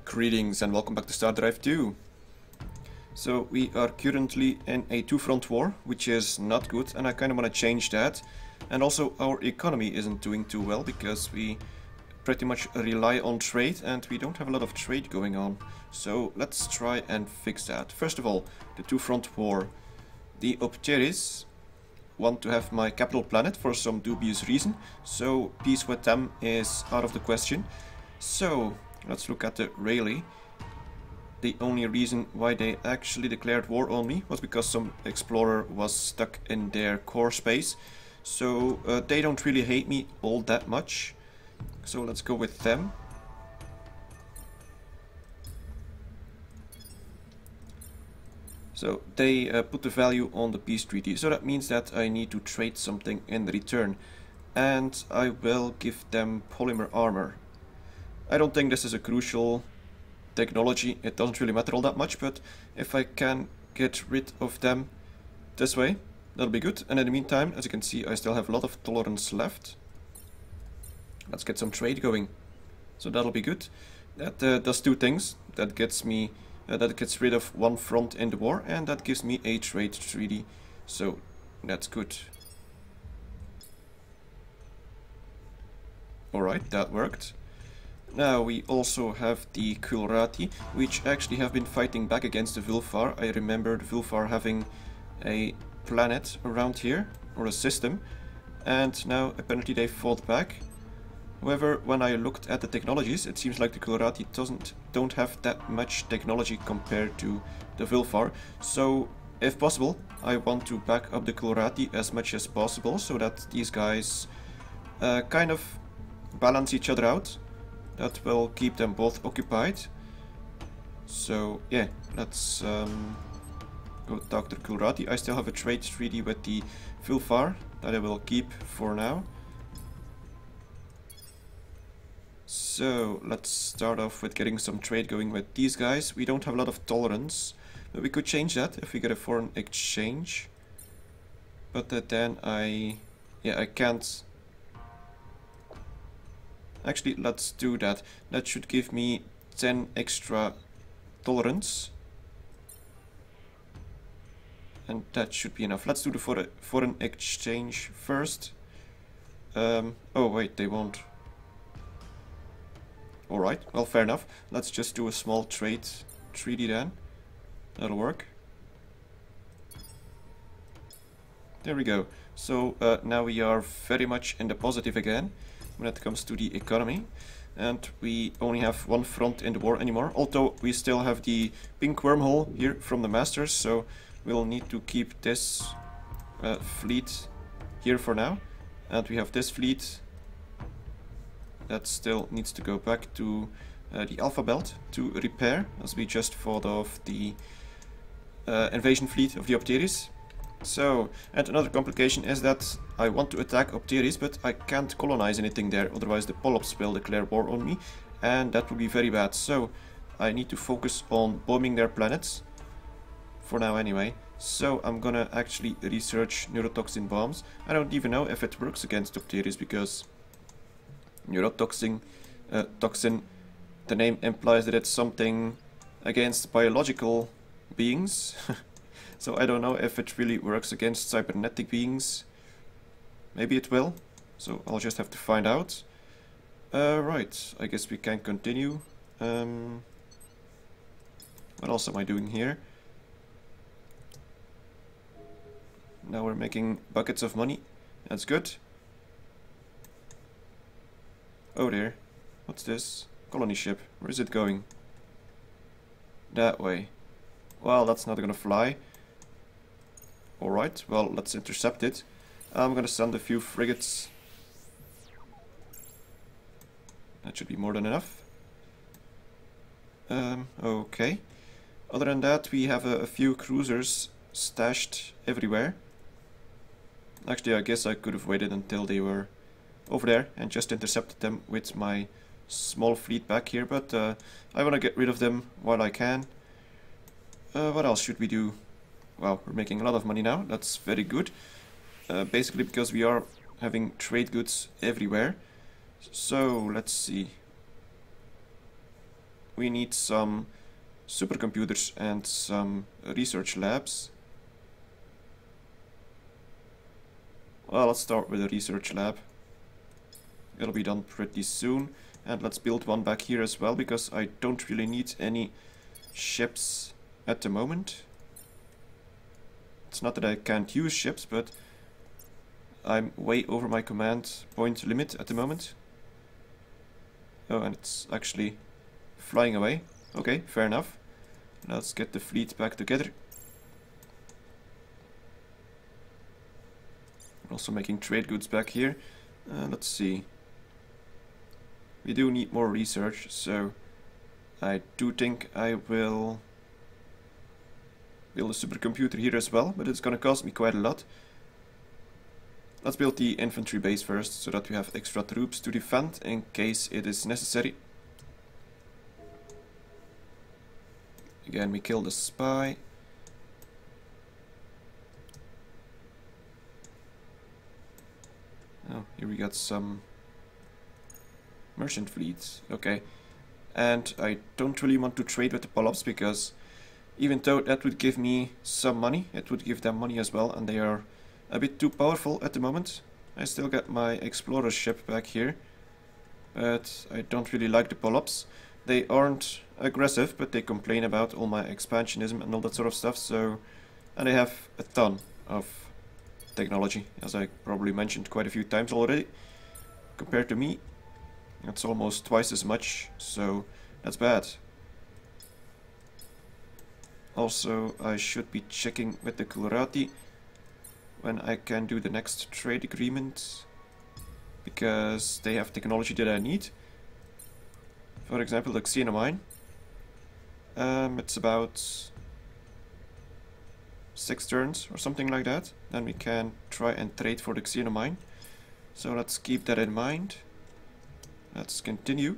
Greetings and welcome back to Stardrive 2. So we are currently in a two-front war, which is not good, and I kind of want to change that. And also our economy isn't doing too well because we pretty much rely on trade and we don't have a lot of trade going on. So let's try and fix that. First of all, the two-front war. The Opteris want to have my capital planet for some dubious reason, so peace with them is out of the question. So let's look at the Rayleigh. The only reason why they actually declared war on me was because some explorer was stuck in their core space. So they don't really hate me all that much. So let's go with them. So they put the value on the peace treaty. So that means that I need to trade something in return. And I will give them polymer armor. I don't think this is a crucial technology, it doesn't really matter all that much, but if I can get rid of them this way, that'll be good. And in the meantime, as you can see, I still have a lot of tolerance left. Let's get some trade going. So that'll be good. That does two things. That gets me, that gets rid of one front in the war, and that gives me a trade treaty. So that's good. Alright, that worked. Now we also have the Kulrati, which actually have been fighting back against the Vulfar. I remember the Vulfar having a planet around here, or a system, and now apparently they fought back. However, when I looked at the technologies, it seems like the Kulrati don't have that much technology compared to the Vulfar. So, if possible, I want to back up the Kulrati as much as possible, so that these guys kind of balance each other out. That will keep them both occupied. So yeah, let's go talk to Kulrati. I still have a trade treaty with the Vulfar that I will keep for now. So let's start off with getting some trade going with these guys. We don't have a lot of tolerance, but we could change that if we get a foreign exchange. But then I can't. Actually, let's do that. That should give me 10 extra tolerance. And that should be enough. Let's do the foreign exchange first. Oh wait, they won't. Alright, well, fair enough. Let's just do a small trade treaty then. That'll work. There we go. So now we are very much in the positive again when it comes to the economy, and we only have one front in the war anymore, although we still have the pink wormhole here from the masters, so we'll need to keep this fleet here for now. And we have this fleet that still needs to go back to the Alpha Belt to repair, as we just fought off the invasion fleet of the Opteris. So, and another complication is that I want to attack Opteris, but I can't colonize anything there, otherwise the Polyps will declare war on me, and that would be very bad. So, I need to focus on bombing their planets, for now anyway. So, I'm gonna actually research neurotoxin bombs. I don't even know if it works against Opteris, because neurotoxin, toxin, the name implies that it's something against biological beings. So I don't know if it really works against cybernetic beings. Maybe it will. So I'll just have to find out. Right, I guess we can continue. What else am I doing here? Now we're making buckets of money. That's good. Oh dear. What's this? Colony ship. Where is it going? That way. Well, that's not gonna fly. Alright, well, let's intercept it. I'm gonna send a few frigates. That should be more than enough. Okay. Other than that, we have a few cruisers stashed everywhere. Actually, I guess I could have waited until they were over there and just intercepted them with my small fleet back here, but I want to get rid of them while I can. What else should we do? Well, we're making a lot of money now, that's very good. Basically because we are having trade goods everywhere. So, let's see. we need some supercomputers and some research labs. Well, let's start with a research lab. It'll be done pretty soon. And let's build one back here as well, because I don't really need any ships at the moment. It's not that I can't use ships, but I'm way over my command point limit at the moment. Oh, and it's actually flying away. Okay, fair enough. Let's get the fleet back together. We're also making trade goods back here. Let's see. We do need more research, so I do think I will build a supercomputer here as well, but it's gonna cost me quite a lot. Let's build the infantry base first, so that we have extra troops to defend in case it is necessary. Again, we killed a spy. Oh, here we got some merchant fleets. Okay. And I don't really want to trade with the polyps, because even though that would give me some money, it would give them money as well, and they are a bit too powerful at the moment. I still got my explorer ship back here, but I don't really like the polyps. They aren't aggressive, but they complain about all my expansionism and all that sort of stuff, so... And they have a ton of technology, as I probably mentioned quite a few times already. Compared to me, it's almost twice as much, so that's bad. Also, I should be checking with the Kulrati when I can do the next trade agreement, because they have technology that I need. For example, the xenomine. It's about 6 turns or something like that. Then we can try and trade for the xenomine. So let's keep that in mind. Let's continue.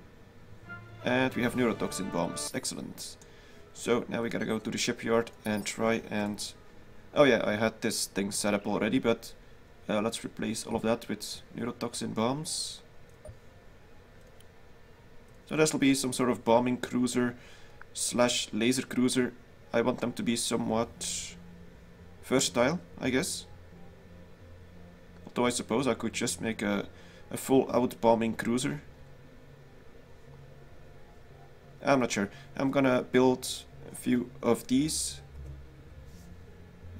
And we have neurotoxin bombs. Excellent. So now we gotta go to the shipyard and try and... Oh yeah, I had this thing set up already, but let's replace all of that with neurotoxin bombs. So this will be some sort of bombing cruiser slash laser cruiser. I want them to be somewhat versatile, I guess. Although I suppose I could just make a full out bombing cruiser. I'm not sure. I'm gonna build a few of these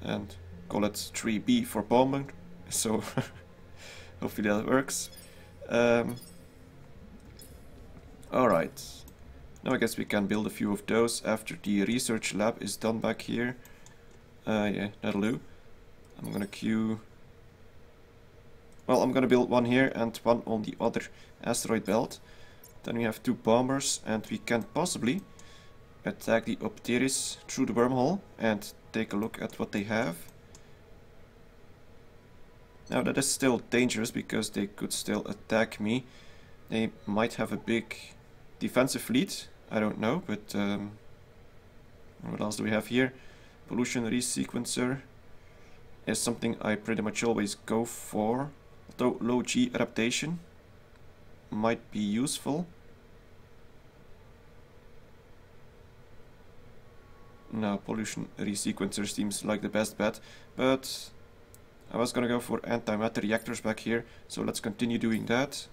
and call it 3B for bombing. So hopefully that works. Alright. Now I guess we can build a few of those after the research lab is done back here. Yeah, that'll do. I'm gonna queue... Well, I'm gonna build one here and one on the other asteroid belt. Then we have 2 bombers, and we can possibly attack the Opteris through the wormhole and take a look at what they have. Now that is still dangerous, because they could still attack me. They might have a big defensive fleet, I don't know, but what else do we have here? Pollution resequencer is something I pretty much always go for, although low G adaptation might be useful. No, pollution resequencer seems like the best bet, but I was gonna go for antimatter reactors back here, so let's continue doing that.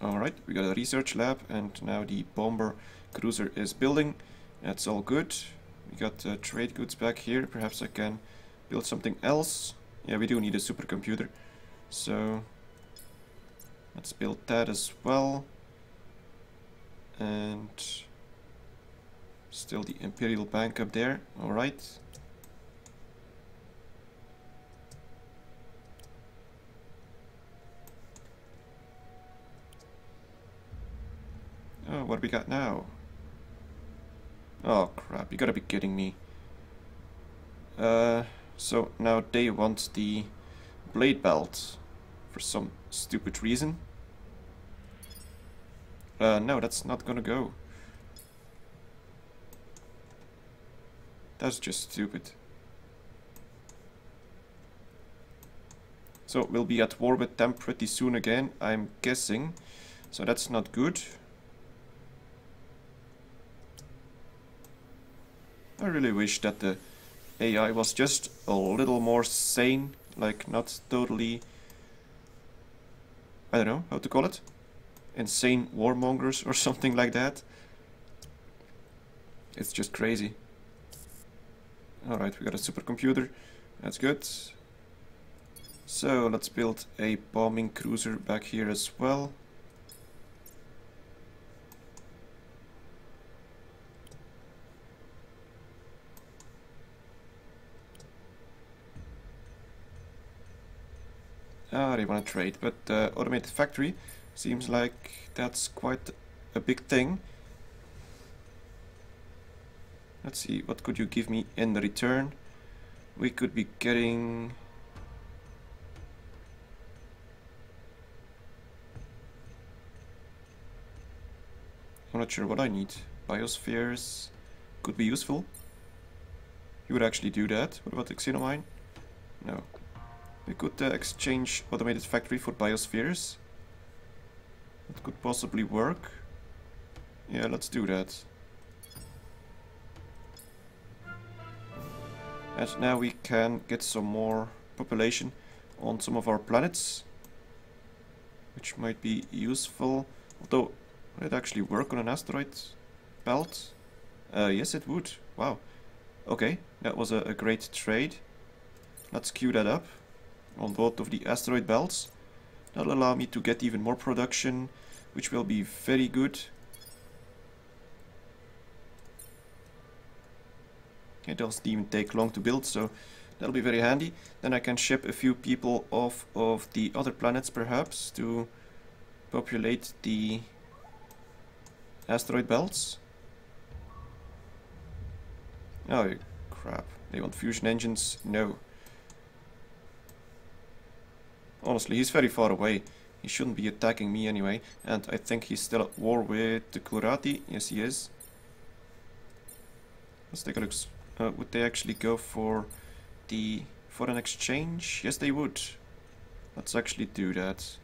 Alright, we got a research lab, and now the bomber cruiser is building. That's all good. We got trade goods back here. Perhaps I can build something else. Yeah, we do need a supercomputer. So let's build that as well. And still the Imperial Bank up there. Alright. Oh, what do we got now? Oh crap, you gotta be kidding me. So now they want the blade belt for some stupid reason. No, that's not gonna go. That's just stupid. So we'll be at war with them pretty soon again, I'm guessing. So that's not good. I really wish that the AI was just a little more sane, like not totally, I don't know how to call it, insane warmongers or something like that. It's just crazy. Alright, we got a supercomputer, that's good. So let's build a bombing cruiser back here as well. Ah, they want to trade, but automated factory seems like that's quite a big thing. Let's see, what could you give me in return? We could be getting... I'm not sure what I need. Biospheres could be useful. You would actually do that. What about the Xenomine? No. We could exchange automated factory for biospheres. That could possibly work. Yeah, let's do that. And now we can get some more population on some of our planets, which might be useful. Although, would it actually work on an asteroid belt? Yes, it would. Wow. Okay, that was a great trade. Let's queue that up on both of the asteroid belts. That'll allow me to get even more production, which will be very good. It doesn't even take long to build, so that'll be very handy. Then I can ship a few people off of the other planets perhaps to populate the asteroid belts. Oh crap, they want fusion engines? No. Honestly, he's very far away. He shouldn't be attacking me anyway. And I think he's still at war with the Klurati. Yes, he is. Let's take a look. Would they actually go for the foreign exchange? Yes, they would. Let's actually do that.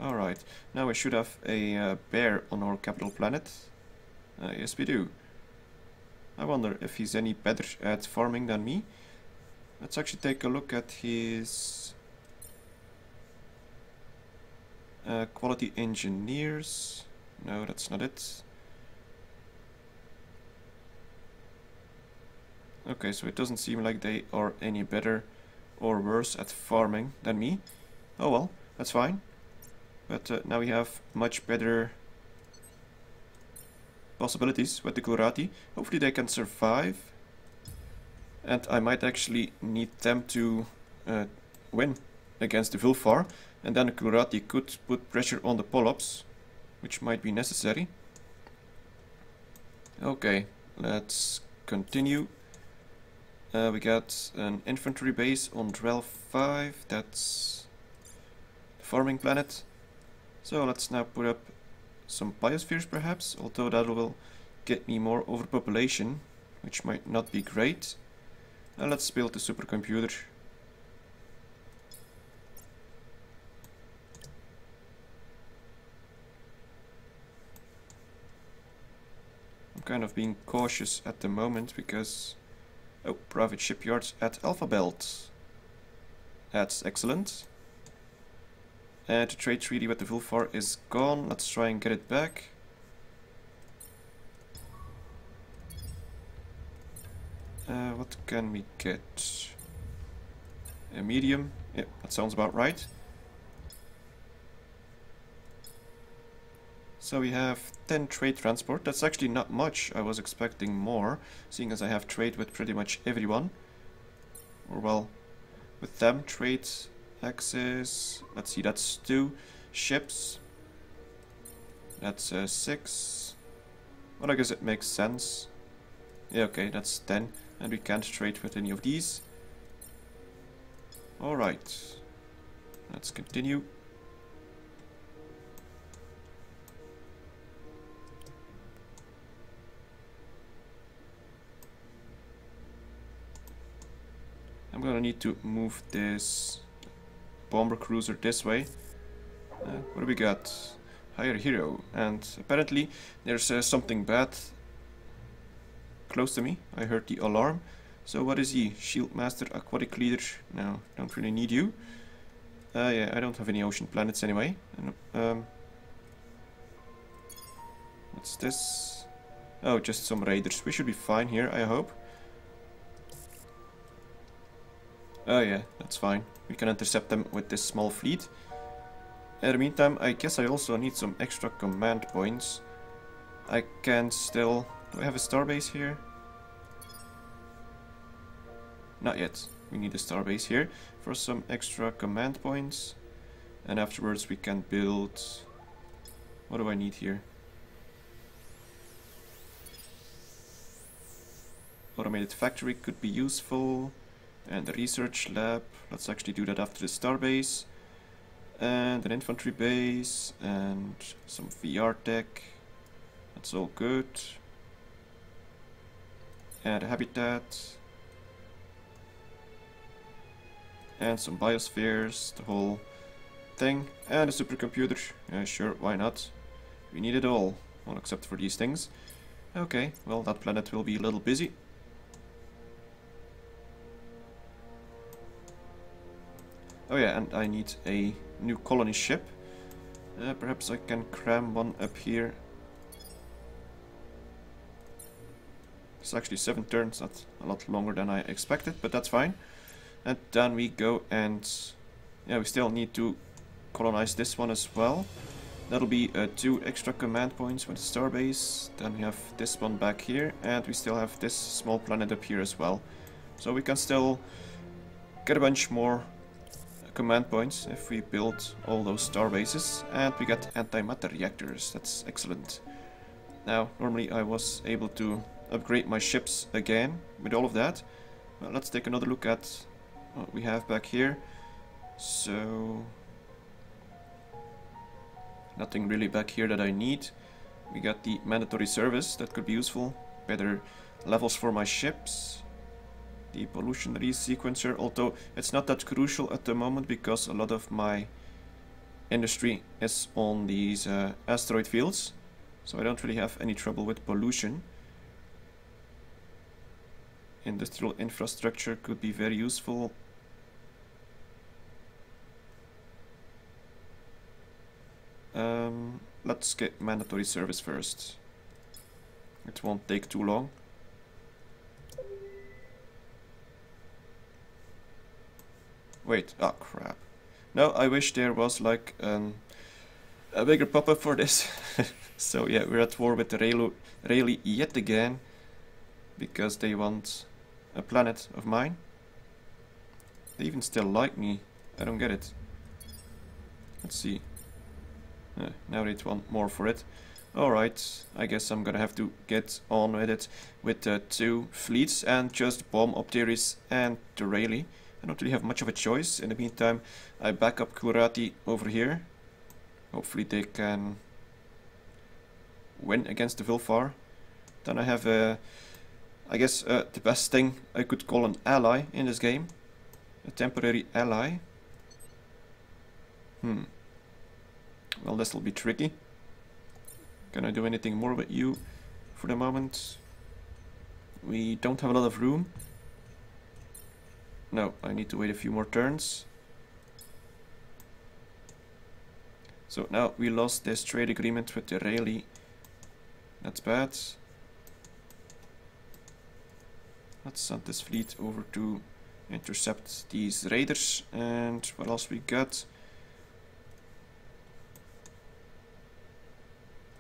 Alright, now we should have a bear on our capital planet. Yes, we do. I wonder if he's any better at farming than me. Let's actually take a look at his quality engineers. No, that's not it. Okay, so it doesn't seem like they are any better or worse at farming than me. Oh well, that's fine. But now we have much better possibilities with the Klurati. Hopefully they can survive. And I might actually need them to win against the Vulfar. And then the Klurati could put pressure on the Polyps, which might be necessary. Okay, let's continue. We got an infantry base on Drell 5. That's the farming planet. So let's now put up some biospheres perhaps, although that will get me more overpopulation, which might not be great. And let's build the supercomputer. I'm kind of being cautious at the moment because... Oh, private shipyards at Alpha Belt. That's excellent. And the trade treaty with the Vulfar is gone. Let's try and get it back. What can we get? A medium? Yep, that sounds about right. So we have 10 trade transport. That's actually not much. I was expecting more, seeing as I have trade with pretty much everyone. Or well, with them trade access. Let's see, that's 2 ships. That's 6. Well, I guess it makes sense. Yeah, okay, that's 10. And we can't trade with any of these. Alright. Let's continue. I'm gonna need to move this bomber cruiser this way. What do we got? Hire hero. And apparently there's something bad close to me. I heard the alarm. So what is he? Shield Master, Aquatic Leader. No, don't really need you. Yeah, I don't have any ocean planets anyway. And, what's this? Oh, just some raiders. We should be fine here, I hope. Oh yeah, that's fine. We can intercept them with this small fleet. In the meantime, I guess I also need some extra command points. I can still... Do I have a starbase here? Not yet. We need a starbase here for some extra command points. And afterwards we can build... What do I need here? Automated factory could be useful. And a research lab. Let's actually do that after the starbase. And an infantry base. And some VR tech. That's all good. And a habitat. And some biospheres. The whole thing. And a supercomputer. Yeah, sure, why not? We need it all. Well, except for these things. Okay, well, that planet will be a little busy. Oh yeah, and I need a new colony ship. Perhaps I can cram one up here. It's actually 7 turns, that's a lot longer than I expected, but that's fine. And then we go and... Yeah, we still need to colonize this one as well. That'll be 2 extra command points with the starbase. Then we have this one back here, and we still have this small planet up here as well. So we can still get a bunch more command points if we build all those star bases, and we get antimatter reactors. That's excellent. Now, normally I was able to upgrade my ships again with all of that. Well, let's take another look at what we have back here. So, nothing really back here that I need. We got the mandatory service, that could be useful. Better levels for my ships. The pollution resequencer, although it's not that crucial at the moment because a lot of my industry is on these asteroid fields, so I don't really have any trouble with pollution. Industrial infrastructure could be very useful. Let's get mandatory service first. It won't take too long. Wait, oh crap. No, I wish there was like a bigger pop-up for this. So yeah, we're at war with the Rayleigh yet again. Because they want a planet of mine. They even still like me. I don't get it. Let's see. Now they want more for it. Alright, I guess I'm gonna have to get on with it with 2 fleets and just bomb Opteris and the Rayleigh. I don't really have much of a choice. In the meantime, I back up Kurati over here. Hopefully they can win against the Vilfar. Then I have I guess the best thing I could call an ally in this game. A temporary ally. Well, this will be tricky. Can I do anything more with you for the moment? We don't have a lot of room. No, I need to wait a few more turns. So now we lost this trade agreement with the Rayleigh. That's bad. Let's send this fleet over to intercept these raiders. And what else we got?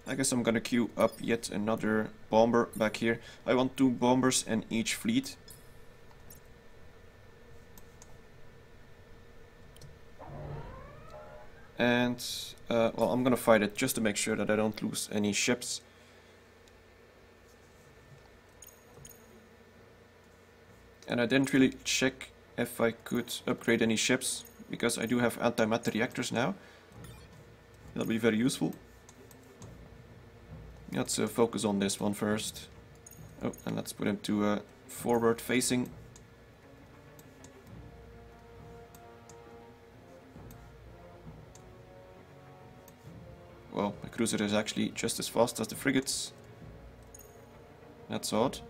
I guess I'm gonna queue up yet another bomber back here. I want 2 bombers in each fleet. And, well, I'm gonna fight it just to make sure that I don't lose any ships. And I didn't really check if I could upgrade any ships, because I do have antimatter reactors now. That'll be very useful. Let's focus on this one first. Oh, and let's put him to forward facing. Well, the cruiser is actually just as fast as the frigates. That's odd.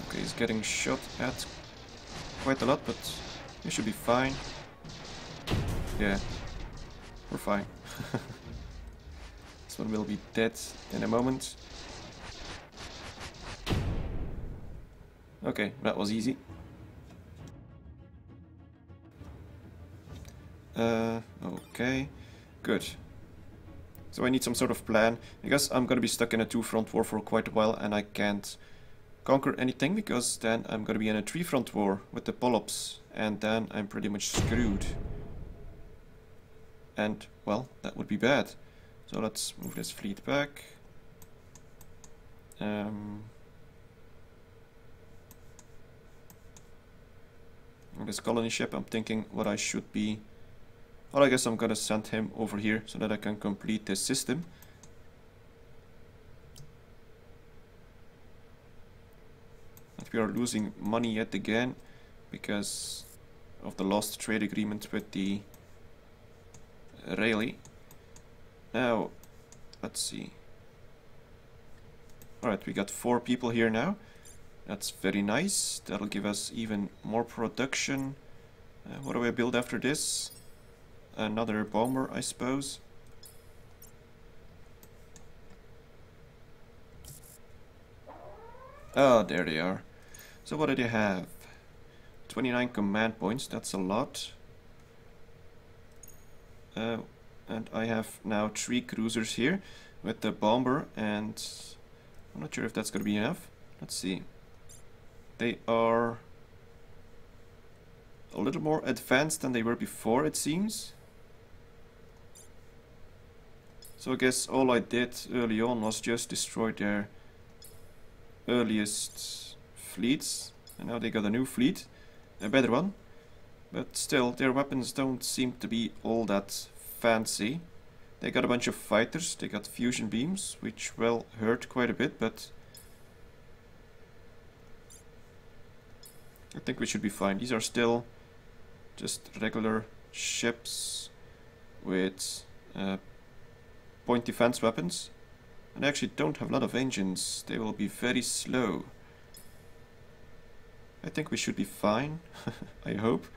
Okay, he's getting shot at quite a lot, but he should be fine. Yeah, we're fine. This one will be dead in a moment. Okay, that was easy. Okay, good. So I need some sort of plan, because I'm gonna be stuck in a two-front war for quite a while and I can't conquer anything, because then I'm gonna be in a three-front war with the Polyps and then I'm pretty much screwed. And, well, that would be bad. So let's move this fleet back. This colony ship, I'm thinking what I should be... Well, I guess I'm gonna send him over here so that I can complete this system. But we are losing money yet again because of the lost trade agreement with the Rayleigh. Now, let's see. Alright, we got 4 people here now. That's very nice. That'll give us even more production. What do I build after this? Another bomber, I suppose. Oh, there they are. So what do they have? 29 command points, that's a lot. And I have now 3 cruisers here with the bomber, and I'm not sure if that's going to be enough. Let's see. They are a little more advanced than they were before, it seems. So I guess all I did early on was just destroy their earliest fleets, and now they got a new fleet, a better one. But still, their weapons don't seem to be all that fancy. They got a bunch of fighters, they got fusion beams, which will hurt quite a bit, but I think we should be fine. These are still just regular ships with point defense weapons. And they actually don't have a lot of engines. They will be very slow. I think we should be fine. I hope.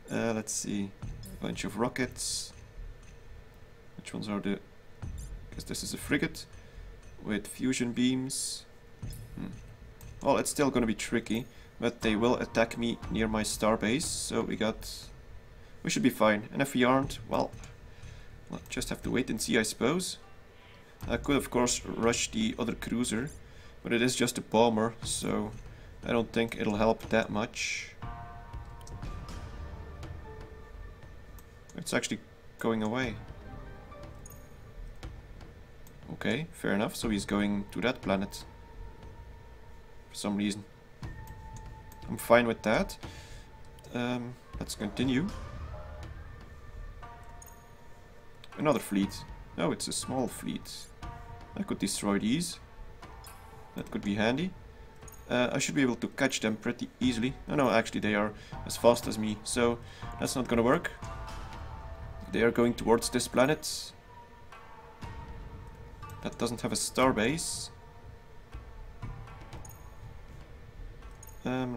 Let's see. A bunch of rockets. Which ones are the... Because this is a frigate with fusion beams. Well, it's still going to be tricky. But they will attack me near my starbase, so we should be fine. And if we aren't, well, we'll just have to wait and see, I suppose. I could, of course, rush the other cruiser, but it is just a bomber, so I don't think it'll help that much. It's actually going away. Okay, fair enough, so he's going to that planet for some reason. I'm fine with that. Let's continue. Another fleet. Oh, it's a small fleet. I could destroy these. That could be handy. I should be able to catch them pretty easily. Oh no, actually they are as fast as me, so that's not gonna work. They are going towards this planet. That doesn't have a starbase.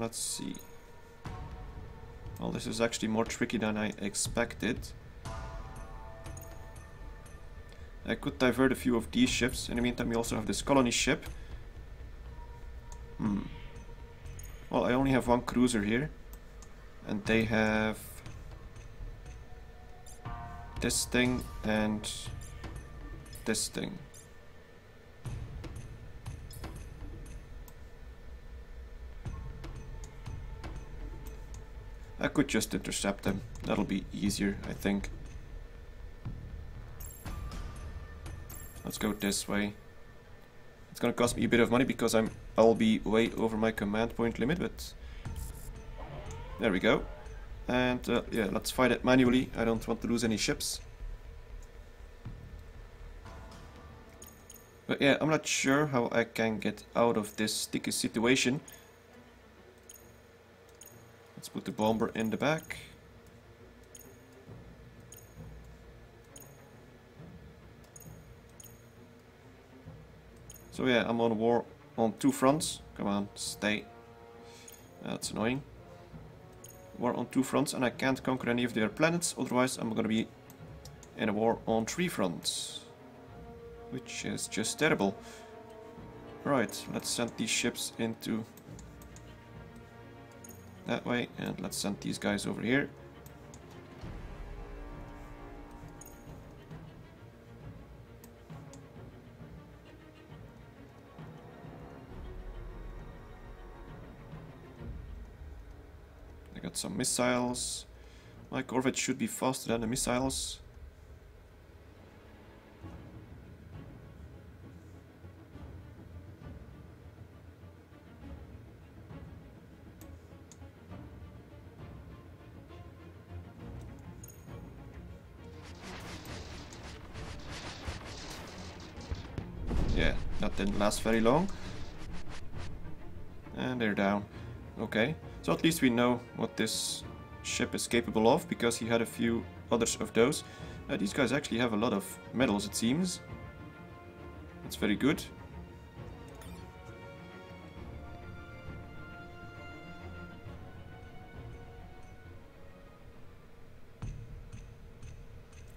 Let's see. Well, this is actually more tricky than I expected. I could divert a few of these ships. In the meantime, we also have this colony ship. Well, I only have 1 cruiser here. And they have this thing and this thing. I could just intercept them. That'll be easier, I think. Let's go this way. It's gonna cost me a bit of money because I'll be way over my command point limit, but there we go. And yeah, let's fight it manually. I don't want to lose any ships. But yeah, I'm not sure how I can get out of this sticky situation. Let's put the bomber in the back. So yeah, I'm on war on two fronts. Come on, stay. That's annoying. War on two fronts, and I can't conquer any of their planets, otherwise I'm gonna be in a war on three fronts. Which is just terrible. Right, let's send these ships into that way, and let's send these guys over here. I got some missiles. My corvette should be faster than the missiles. Yeah, that didn't last very long. And they're down. Okay, so at least we know what this ship is capable of, because he had a few others of those. These guys actually have a lot of medals, it seems. That's very good.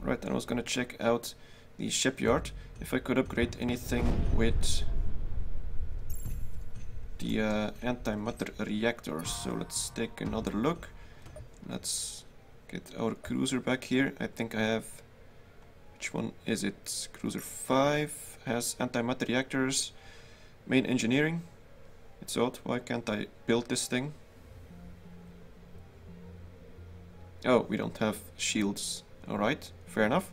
Right, then I was gonna check out the shipyard, if I could upgrade anything with the antimatter reactors. So let's take another look. Let's get our cruiser back here. I think I have... Which one is it? Cruiser 5 has antimatter reactors. Main engineering. It's odd, why can't I build this thing? Oh, we don't have shields. Alright, fair enough.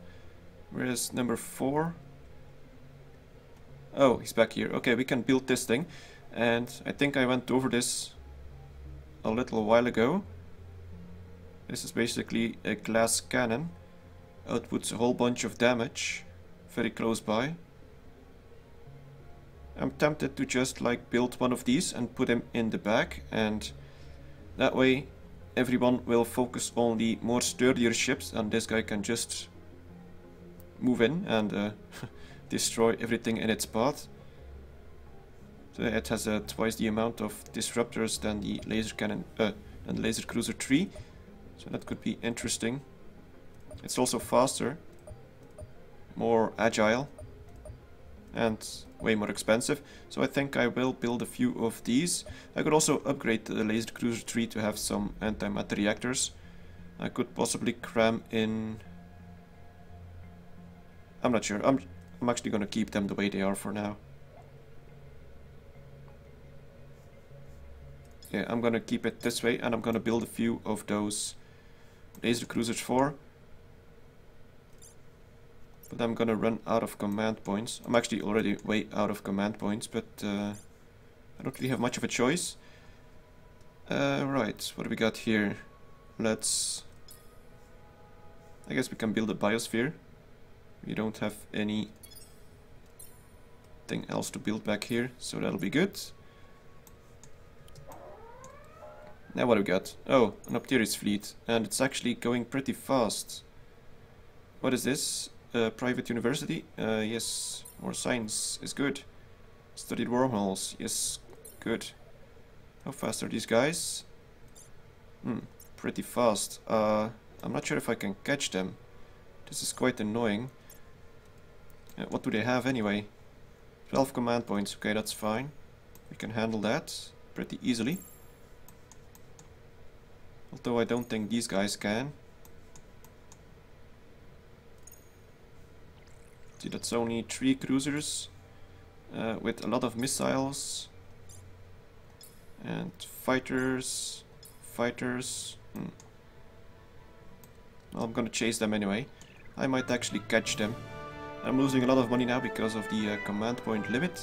Where is number 4? Oh, he's back here. Okay, we can build this thing. And I think I went over this a little while ago. This is basically a glass cannon. Outputs a whole bunch of damage. Very close by. I'm tempted to just like build one of these and put him in the back. And that way everyone will focus on the more sturdier ships. And this guy can just move in and destroy everything in its path. So it has twice the amount of disruptors than the laser cannon, and laser cruiser 3. So that could be interesting. It's also faster, more agile, and way more expensive. So I think I will build a few of these. I could also upgrade the laser cruiser 3 to have some antimatter reactors. I could possibly cram in... I'm not sure. I'm actually gonna keep them the way they are for now. Yeah, I'm gonna keep it this way, and I'm gonna build a few of those laser cruisers 4. But I'm gonna run out of command points. I'm actually already way out of command points, but I don't really have much of a choice. Right, what do we got here? Let's... I guess we can build a biosphere. We don't have anything else to build back here, so that'll be good. Now what do we got? Oh, an Opteris fleet, and it's actually going pretty fast. What is this? Private university? Yes, more science is good. Studied wormholes, yes, good. How fast are these guys? Pretty fast. I'm not sure if I can catch them. This is quite annoying. What do they have anyway? 12 command points, okay, that's fine. We can handle that pretty easily. Although I don't think these guys can. See, that's only 3 cruisers with a lot of missiles and fighters. Well, I'm gonna chase them anyway. I might actually catch them. I'm losing a lot of money now because of the command point limit.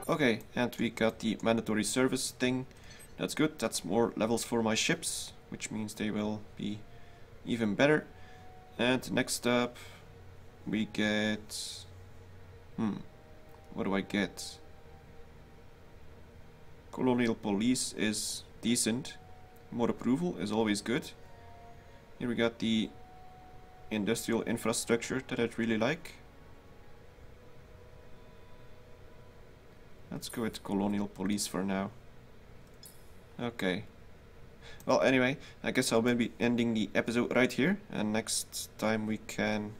Okay, and we got the mandatory service thing. That's good, that's more levels for my ships, which means they will be even better. And next up we get What do I get? Colonial police is decent. More approval is always good. Here we got the industrial infrastructure that I'd really like. Let's go with colonial police for now. Okay. Well, anyway, I guess I'll be ending the episode right here, and next time we can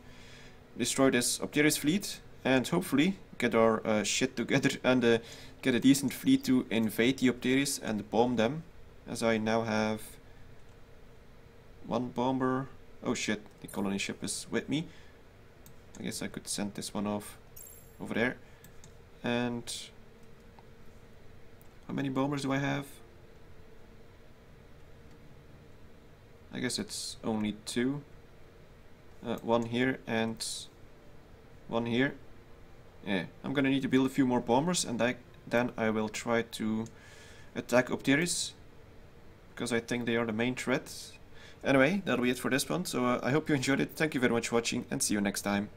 destroy this Opteris fleet and hopefully get our shit together and get a decent fleet to invade the Opteris and bomb them, as I now have one bomber. Oh shit, the colony ship is with me. I guess I could send this one off over there. And how many bombers do I have? I guess it's only 2. One here and one here. Yeah, I'm gonna need to build a few more bombers, and then I will try to attack Opteris, because I think they are the main threat. Anyway, that'll be it for this one, so I hope you enjoyed it. Thank you very much for watching, and see you next time.